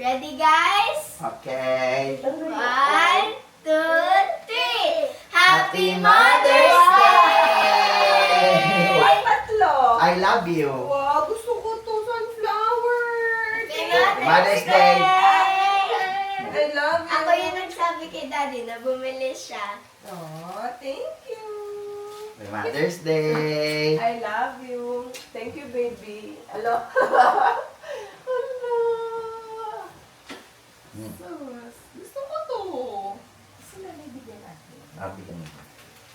Ready, guys? Okay. 1, 2, 3. Happy Mother's Day! Ay, tatlo! I love you. Wow, gusto ko to sunflower. Happy Mother's Day! I love you. Ako yung nagsabi kay Daddy na bumili siya. Oh, thank you. Mother's Day. I love you. Thank you, baby. Hello. Hello. Gusto ko to. Gusto na bigyan natin. Sabi ka niya.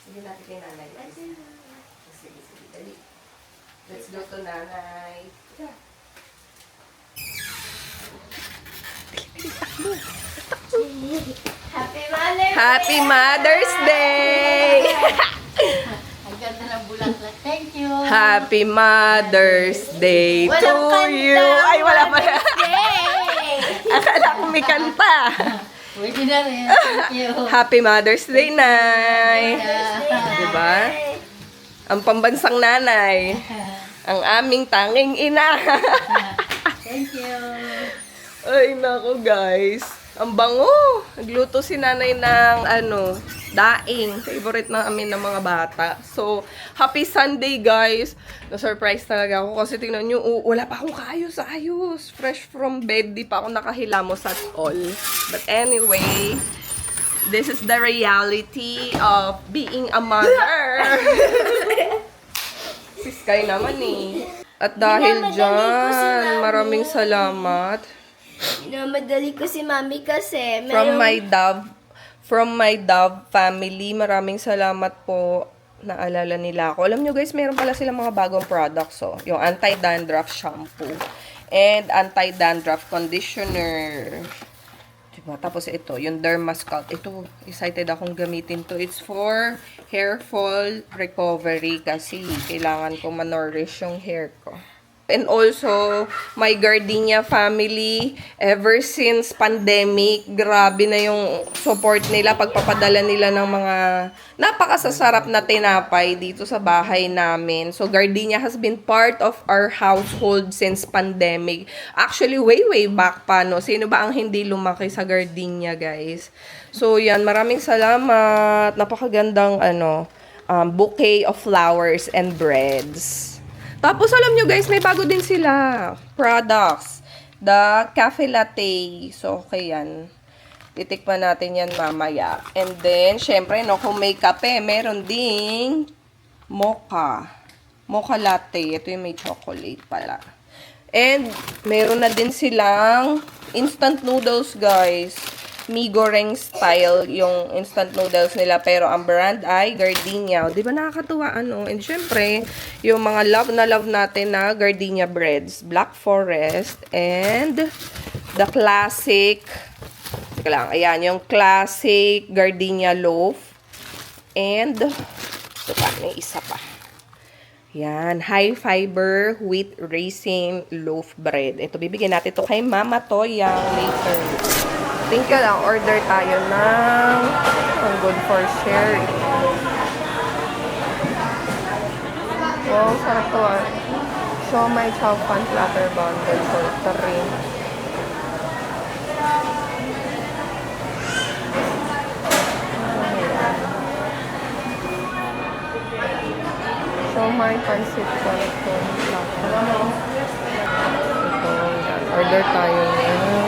Sige natin kay nanay. Sige, dali. Let's go to nanay. Yeah. Happy Mother's Day! Happy Mother's Day! Ang ganda ng bulaklak. Thank you. Happy Mother's Day Walang to kanta, you. Ay, wala pa. Day! Akala ko may kanta. Pwede na rin. Thank you. Happy Mother's Day, Nay. Diba? Ang pambansang nanay. Ang aming tanging ina. Thank you. Ay, nako guys. Ang bango. Nagluto si nanay ng daing. Favorite namin ng mga bata. So, happy Sunday guys. Na-surprise talaga ako kasi tingnan nyo, wala pa akong kaayos-ayos. Fresh from bed, di pa ako nakahilamos at all. But anyway, this is the reality of being a mother. Si Sky naman eh. At dahil Minamadali ko si dyan, Mami. maraming salamat. Minamadali ko si Mami kasi From my Dove family, maraming salamat po. Naalala nila ako. Alam nyo guys, meron pala silang mga bagong products. So, yung anti-dandruff shampoo and anti-dandruff conditioner. Diba? Tapos ito, yung Dermascalp. Ito, excited akong gamitin to. It's for hair fall recovery kasi kailangan ko ma-nourish yung hair ko. And also, my Gardenia family, ever since pandemic, grabe na yung support nila, pagpapadala nila ng mga napakasasarap na tinapay dito sa bahay namin. So, Gardenia has been part of our household since pandemic. Actually, way back pa, no? Sino ba ang hindi lumaki sa Gardenia, guys? So, yan, maraming salamat. Napakagandang, bouquet of flowers and breads. Tapos, alam nyo guys, may bago din sila. Products. The Cafe Latte. So, okay yan. Titikman natin yan mamaya. And then, syempre, no, kung may kape, meron ding mocha. Mocha latte. Ito yung may chocolate pala. And, meron na din silang instant noodles, guys. Mi Goreng style yung instant noodles nila. Pero ang brand ay Gardenia. Di ba nakakatuwa, And syempre, yung mga love na love natin na Gardenia breads. Black Forest and the classic. Teka lang. Ayan, yung classic Gardenia loaf. And, ito pa, may isa pa. Yan, high fiber wheat raisin loaf bread. Ito, bibigyan natin ito kay Mama Toya later. Think ka lang, order tayo ng good for sharing. Wow, sarap to Siomai chow fan platter bundle for 3. Siomai pancit canton platter. Ito, yan. Order tayo ng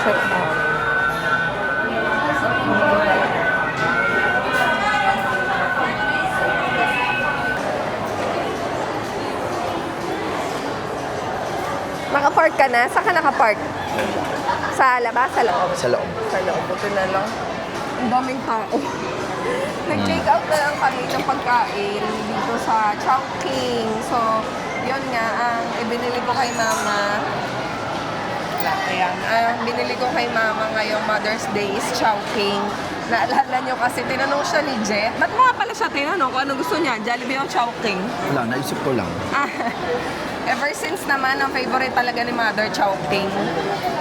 check out. Nakapark ka na? Saan ka nakapark? Sa labas? Sa loob? Sa loob. Sa loob. Buto na lang. Ang daming tao. Nag-take out na lang kami ng pagkain dito sa Chowking. So, yun nga, ang ibinili ko kay Mama. Ayan, ang binili ko kay Mama ngayong Mother's Day is Chowking. Naalala nyo kasi tinanong siya ni Jet. Ba't mo nga pala siya tinanong kung anong gusto niya? Jollibee o Chowking? Wala, naisip ko lang. Ah, ever since naman, ang favorite talaga ni Mother, Chowking.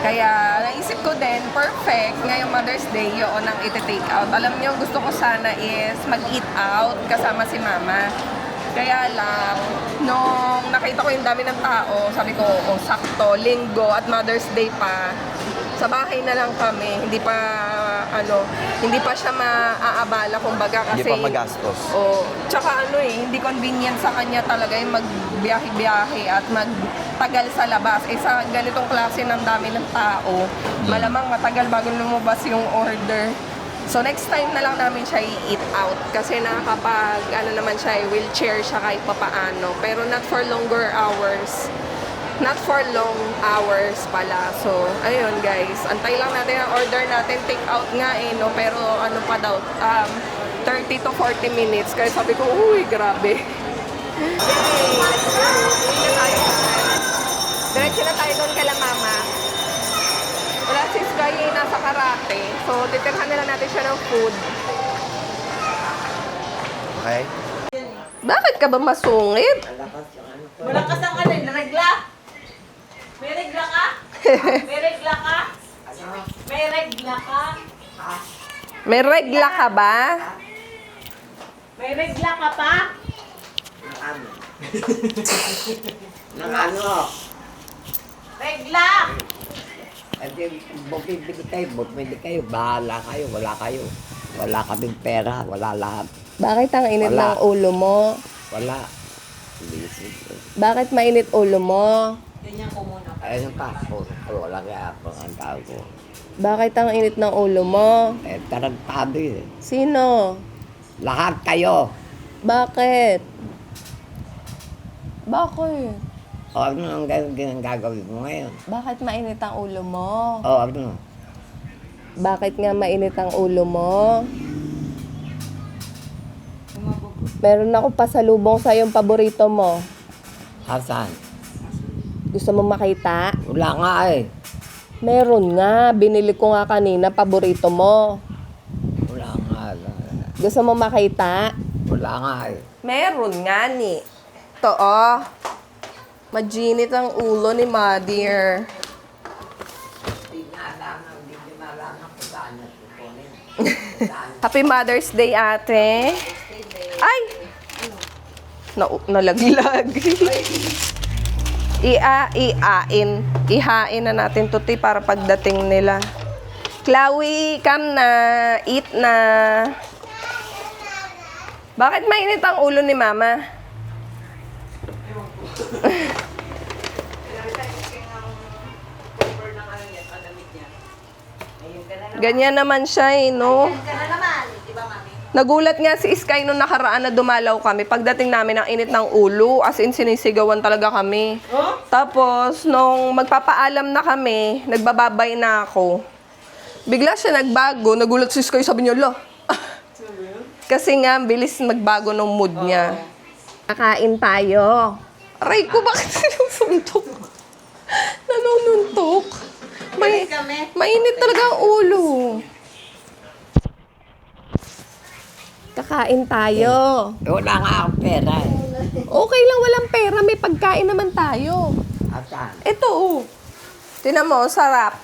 Kaya naisip ko din, perfect, ngayong Mother's Day, yun ang iti-take out. Alam nyo, gusto ko sana is mag-eat out kasama si Mama. Kaya lang, nung nakita ko yung dami ng tao, sabi ko, oh, sakto, linggo at Mother's Day pa, sa bahay na lang kami, hindi pa siya maaabala kumbaga kasi Hindi pa magastos. Oh, tsaka hindi convenient sa kanya talaga yung magbiyahe-biyahe at magtagal sa labas. Sa ganitong klase ng dami ng tao, malamang matagal bago lumabas yung order. So next time na lang namin siya i-eat out kasi nakakapag naman siya, wheelchair siya kahit papaano, pero not for longer hours. Not for long hours pala. So, ayun guys. Antay lang natin ang order natin. Take out nga no? Pero ano pa daw, 30 to 40 minutes. Kaya sabi ko, uy, grabe. Yay! Let's go. Uwi na tayo. Diretso na tayo doon kala Mama. Wala si Sky nasa karate. So, titirhan na lang natin siya ng food. Okay? Bakit ka ba masungit? Wala ka sa regla? May regla ka? May regla ka? May regla ka? May regla ka ba? May regla ka pa? Nang ano? Regla! Bumibili kayo, bahala kayo, wala kayo. Wala kaming pera, wala lahat. Bakit ang init Wala. ng ulo mo? Wala. Bakit mainit ulo mo? Ganyan ko muna. Ayun pa, wala kaya ako ang tao ko. Bakit ang init ng ulo mo? Tarantado eh. Sino? Lahat kayo. Bakit? Bakit? O ano ang gagawin mo ngayon? Bakit mainit ang ulo mo? O ano? Bakit nga mainit ang ulo mo? Meron ako pasalubong sa yung paborito mo. Hasan? Gusto mo makita? Wala nga eh. Meron nga. Binili ko nga kanina, paborito mo. Wala nga. Gusto mo makita? Wala nga eh. Meron nga ni. Ito oh. Majinit ang ulo ni Mother. Hindi na alam kung saan natutunin. Happy Mother's Day, ate. Ay! Nalaglag. Ihain na natin to, para pagdating nila. Chloe, come na. Eat na. Bakit mainit ang ulo ni Mama? Ganyan naman siya no? Nagulat nga si Sky nung nakaraan na dumalaw kami. Pagdating namin, ang init ng ulo. As in, sinisigawan talaga kami. Tapos, nung magpapaalam na kami, nagbababay na ako. Bigla siya nagbago. Nagulat si Sky, sabi niya, "Lo." Kasi nga, bilis magbago ng mood niya. Kakain tayo. Aray ko, bakit sinusuntok? Nanununtok. Mainit talaga ang ulo. Kakain tayo. Wala nga akong pera eh. Okay lang, walang pera. May pagkain naman tayo. Hasan? Ito, oh. Tinan mo, sarap.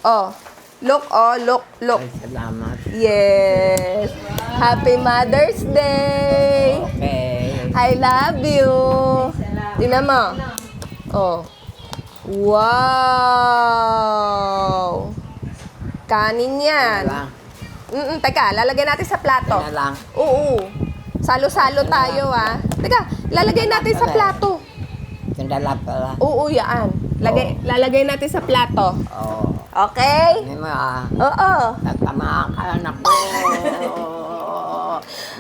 Oh. Look, oh. Look. Ay, salamat. Yes. Happy Mother's Day. Okay. I love you. Tinan mo. Oh. Wow. Kanin yan. Wala. Teka, lalagay natin sa plato. Kaya lang. Oo. Salo-salo tayo, ah. Teka, lalagay natin sa plato. Sandala pala. Oo, yan. Lalagay natin sa plato. Oo. Okay? Hindi mo ah. Oo. Nagtamaan ka, naku.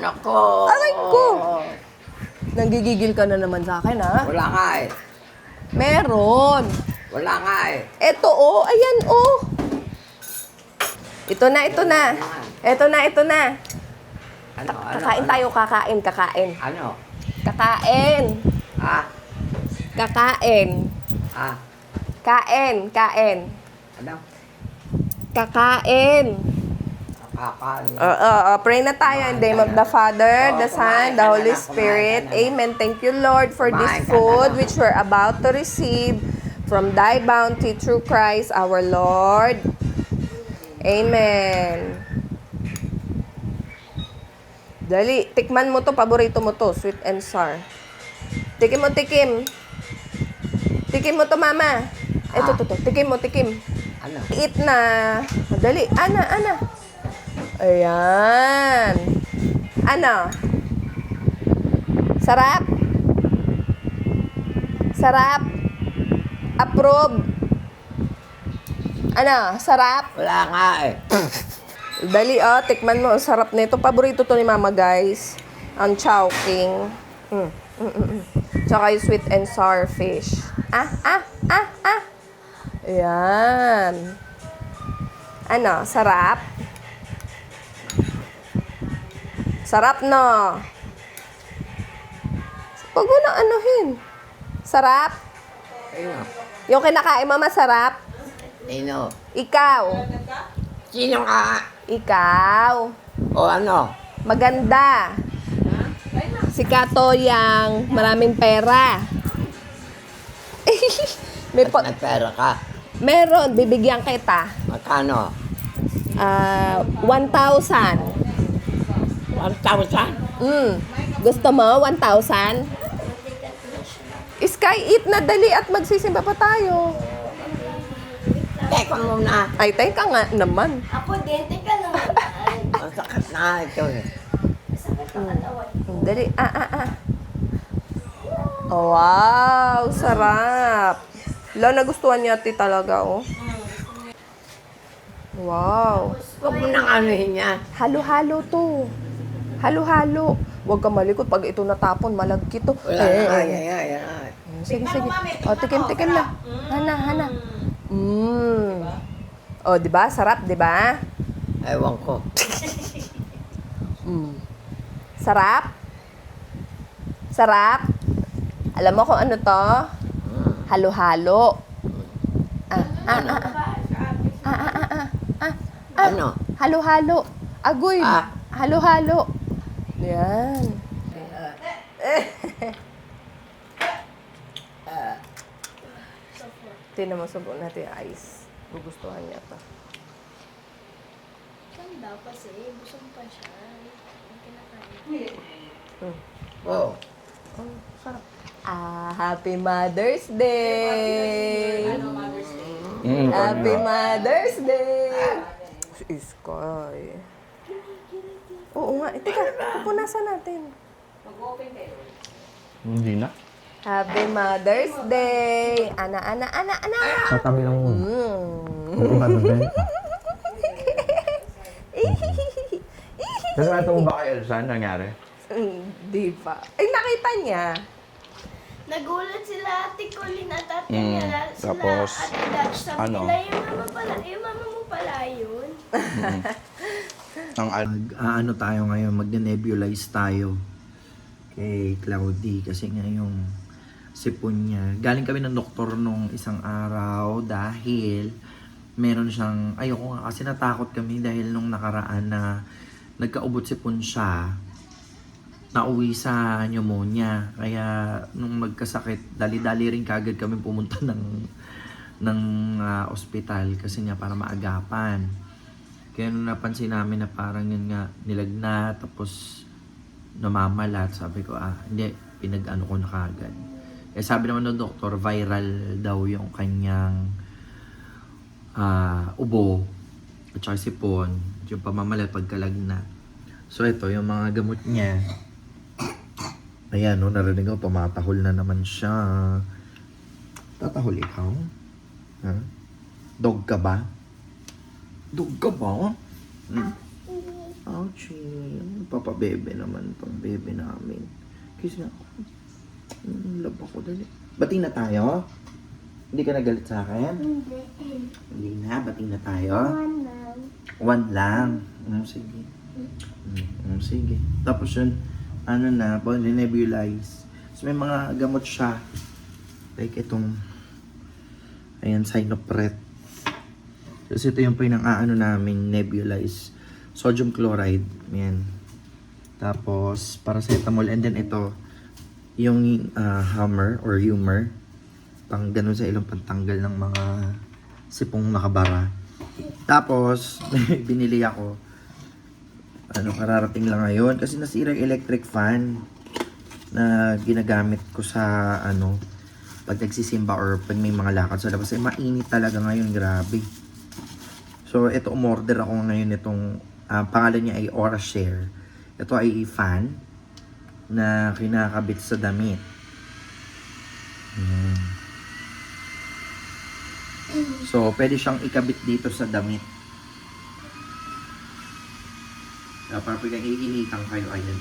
Naku. Aray ko. Nanggigigil ka na naman sa akin, ha? Wala nga eh. Meron. Wala nga eh. Eto, oh. Ayan, oh. Ito na. Ito na. Ano? Kakain tayo, kakain. Ano? Kakain. Ah? Kakain. Ah? Kain. Ano? Kakain. kakain. Pray na tayo in the name of the Father, the Son, the Holy Spirit. Amen. Thank you, Lord, for this food which we're about to receive from thy bounty through Christ our Lord. Amen. Dali, tikman mo to, paborito mo to, sweet and sour. Tikim mo, tikim. Tikim mo to, mama. Ito, tikim mo, tikim. Ano? Eat na. Dali, ana. Ayan. Ano? Sarap? Sarap? Approve? Ano? Sarap? Wala nga eh. Dali, tikman mo. Sarap nito. Paborito to ni mama, guys. Ang chowking. Tsaka yung sweet and sour fish. Ayan. Ano? Sarap? Sarap, no? Huwag mo na anuhin. Sarap? Sino? Yung kinakain mo masarap? Sino? Ikaw. Sino ka? Ikaw. O ano? Maganda. Si Katoyang, maraming pera. May May pera ka? meron, bibigyan kita. Magkano? 1,000. 1,000? Gusto mo? 1,000? Sky, eat na dali at magsisimba pa tayo. Teka muna. Ay, teka nga naman. Ako din, teka lang. Ang sakit na ito eh. Sakit ang katawan. Dali, Wow, sarap. Nagustuhan niya ati talaga, oh. Wow. Huwag mo nang anuhin yan. Halo-halo to. Halo-halo. Huwag ka malikot. Pag ito natapon, malagkit to. Wala na. Ay. Sige. O, tikim na. Hana. O, diba? Sarap, diba? Ewan ko. Sarap? Sarap? Alam mo kung ano to? Halo-halo. Ano? Halo-halo. Agoy. Ah. Halo-halo. Yan. Tingnan mo, subo natin yung ice. Gugustuhan niya to. Ganda kasi, busog pa siya. Ang kinakain. Oh. Oh, sarap. Happy Mother's Day! Happy Mother's Day! Si Sky. Oo nga. Teka, pupunasan natin. Hindi na. Happy Mother's Day! Ana! Tatami lang mo. Kasi ito mo ba kay Elsa? Nangyari? Hindi pa. Ay, nakita niya. Nagulat sila Ate Colleen at Ate Mm, Nela. Sila tapos, Ate Dutch. Sabi ano? nila, yung mama mo pala yun. Ano tayo ngayon, magne-nebulize tayo kay Cloudy kasi nga yung sipon niya. Galing kami ng doktor nung isang araw dahil meron siyang, ayoko nga kasi natakot kami dahil nung nakaraan na nagkaubot sipon siya, nauwi sa pneumonia. Kaya nung magkasakit, dali-dali rin kagad kami pumunta ng ospital kasi nga para maagapan. Kaya nung napansin namin na parang yun nga, nilagnat, tapos namamalat, sabi ko, hindi, pinag-ano ko na kagad. Eh sabi naman ng doktor, viral daw yung kanyang ubo, at saka sipon, yung pamamalat pagkalagnat. So ito, yung mga gamot niya. Ayan, no, narinig ko, tumatahol na naman siya. Tatahol ikaw? Ha? Dog ka ba? Dog ka ba? Ouchie. Papabebe naman tong bebe namin. Kiss nga ako. Love ako dali. Bati na tayo? Hindi ka nagalit sa akin? Hindi na. Bati na tayo? One lang. Sige. Sige. Tapos yun, nebulize. So may mga gamot siya. Like itong, ayan, Sinopret. Kasi ito yung namin, nebulize. sodium chloride. Yan. Tapos, paracetamol. And then ito, yung hammer or humor. Pang ganun sa ilong pantanggal ng mga sipong nakabara. Tapos, binili ako. Kararating lang ngayon. Kasi nasira yung electric fan na ginagamit ko sa, pag nagsisimba or pag may mga lakad sa labas. Mainit talaga ngayon. Grabe. So, ito, umorder ako ngayon itong, pangalan niya ay Aura Share. Ito ay fan na kinakabit sa damit. Ayan. So, pwede siyang ikabit dito sa damit. Para pag nag-iinitan kayo, ayan.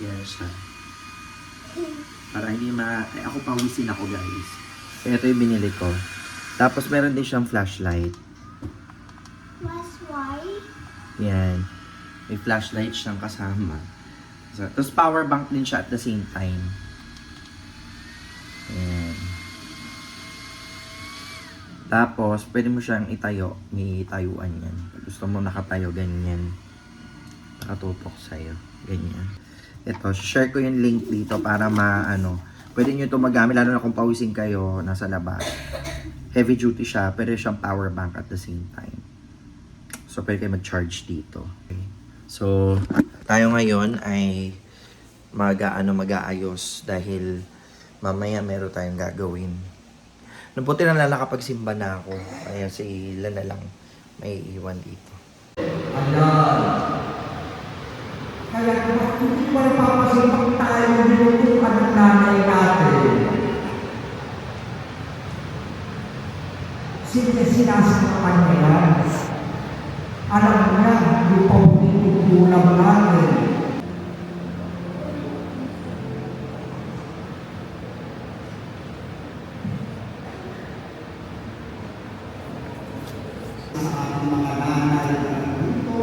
Yan siya. Para hindi ako pawisin ako, guys. So, ito yung binili ko. Tapos, meron din siyang flashlight. Why? Yan. May flashlight siyang kasama. So, tapos, power bank din siya at the same time. Yan. Tapos, pwede mo siyang itayo. May tayuan yan. Pag gusto mo nakatayo, ganyan. Nakatutok sa'yo. Ganyan. Ito, share ko yung link dito para pwede nyo ito magamit, lalo na kung pawisin kayo nasa labas. Heavy duty siya, pero siyang power bank at the same time. So, pwede kayo mag-charge dito. Okay. So, tayo ngayon ay mag-aayos dahil mamaya meron tayong gagawin. Nabuti na lang nakapagsimba na ako. Kaya si Lana lang may iwan dito. Kaya kung hindi pa napapasimpang tayo, binutukan ng nanay natin. Sige, sinasamakan niya yan. Alam niya, yung pagkukulang natin. Sa ating mga nanay na dito,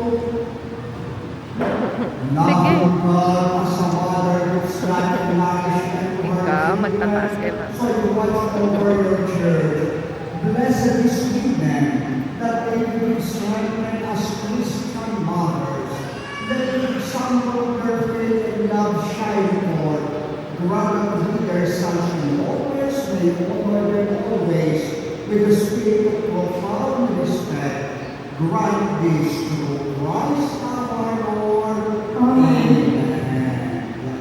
Ikaw, magtataas kayo na. Blessed is we then, that they will strengthen as Christian mothers. Let the example of their faith and love shine forth. Grant that their sons and daughters may honor them always with the spirit of profound respect. Grant this through Christ our Lord. Amen.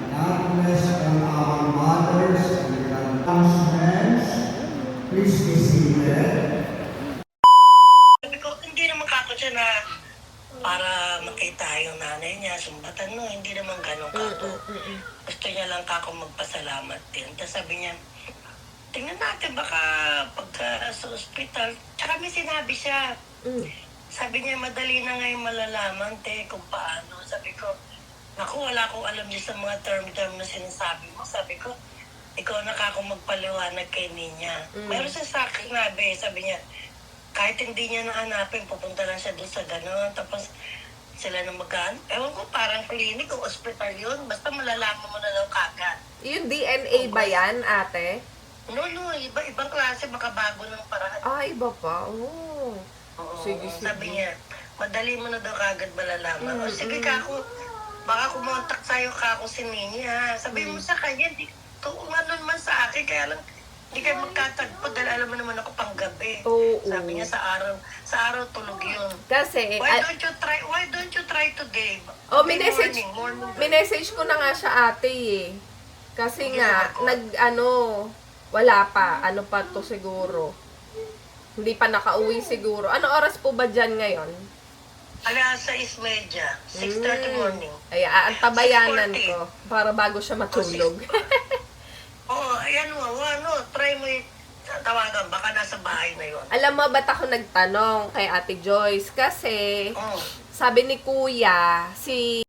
God bless all our mothers and grandparents. Please be seated. Sabi ko, hindi naman kako siya na para makita yung nanay niya, sumbatan no, hindi naman ganun kako. Gusto niya lang kako magpasalamat din. Tapos sabi niya, tingnan natin baka pagka sa ospital. Tsaka may sinabi siya. Sabi niya, madali na ngayon malalaman, kung paano. Sabi ko, naku, wala akong alam niya sa mga term-term na sinasabi mo. Sabi ko, ikaw na kako magpaliwanag kay Ninya. Meron siya sa akin sabi niya, kahit hindi niya nahanapin, pupunta lang siya doon sa gano'n. Tapos sila na magkaan. Ewan ko, parang clinic o hospital yun. Basta malalaman mo na daw kagad. Yung DNA ba yan, ate? No, ibang klase, makabago ng paraan. Iba pa. Oo. Oo, Sige. sabi niya, madali mo na daw kagad malalaman. O sige kako, baka kumontak sa'yo kako si Ninya. Sabi mo sa kanya, di kung ano naman sa akin, kaya lang hindi kayo magkatagpo dahil alam mo naman ako pang gabi. Oo. Sabi niya sa araw tulog yun. Kasi, Why don't you try today? Morning. minessage ko na nga siya ate eh. Kasi Sige, nga, ako. wala pa. Ano pa to siguro? Hindi pa nakauwi siguro. Ano oras po ba dyan ngayon? Alas 6:30, 6:30 morning. Ay, aantabayanan 6:40. ko para bago siya matulog. Oo, ayan mo, try mo yung tawagan, baka nasa bahay na yun. Alam mo, ba't ako nagtanong kay Ate Joyce? Kasi, Oo. sabi ni Kuya, si